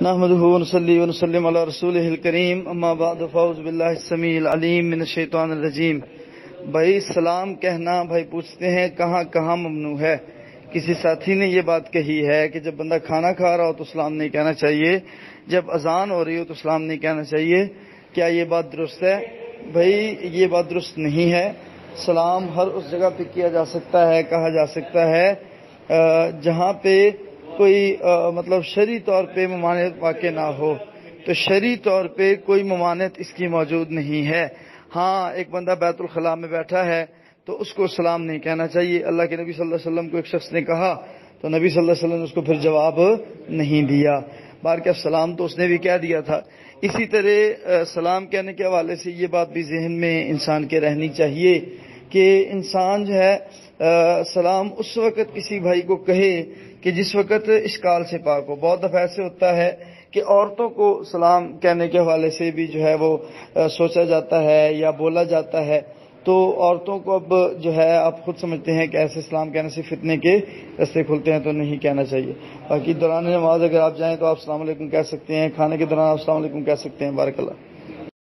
نحمده ونصلي ونسلم على رسوله الكريم اما بعد فاعوذ باللہ السمیع العلیم من الشیطان الرجیم۔ بھائی سلام کہنا، بھائی پوچھتے ہیں کہاں کہاں ممنوع ہے؟ کسی ساتھی نے یہ بات کہی ہے کہ جب بندہ کھانا کھا رہا ہو تو سلام نہیں کہنا چاہیے، جب اذان ہو رہی ہو تو سلام نہیں کہنا چاہیے۔ کیا یہ بات درست ہے؟ بھائی یہ بات درست نہیں ہے۔ سلام ہر اس جگہ پہ کیا جا سکتا ہے، کہا جا سکتا ہے جہاں پہ کوئی مطلب شرعی طور پہ ممانعت واقع نہ ہو، تو شرعی طور پہ کوئی ممانعت اس کی موجود نہیں ہے۔ ہاں ایک بندہ بیت الخلاء میں بیٹھا ہے تو اس کو سلام نہیں کہنا چاہیے۔ اللہ کے نبی صلی اللہ علیہ وسلم کو ایک شخص نے کہا تو نبی صلی اللہ علیہ وسلم نے اس کو پھر جواب نہیں دیا، بلکہ سلام تو اس نے بھی کہہ دیا تھا۔ اسی طرح سلام کہنے کے حوالے سے یہ بات بھی ذہن میں انسان کے رہنی چاہیے کہ انسان جو ہے سلام اس وقت کسی بھائی کو کہے کہ جس وقت اشکال سے پاک ہو۔ بہت دفعہ ایسے ہوتا ہے کہ عورتوں کو سلام کہنے کے حوالے سے بھی جو ہے وہ سوچا جاتا ہے یا بولا جاتا ہے، تو عورتوں کو اب جو ہے آپ خود سمجھتے ہیں کہ ایسے سلام کہنے سے فتنے کے راستے کھلتے ہیں، تو نہیں کہنا چاہیے۔ باقی دوران نماز اگر آپ جائیں تو آپ السلام علیکم کہہ سکتے ہیں، کھانے کے دوران آپ السلام علیکم کہہ سکتے ہیں۔ بارک اللہ۔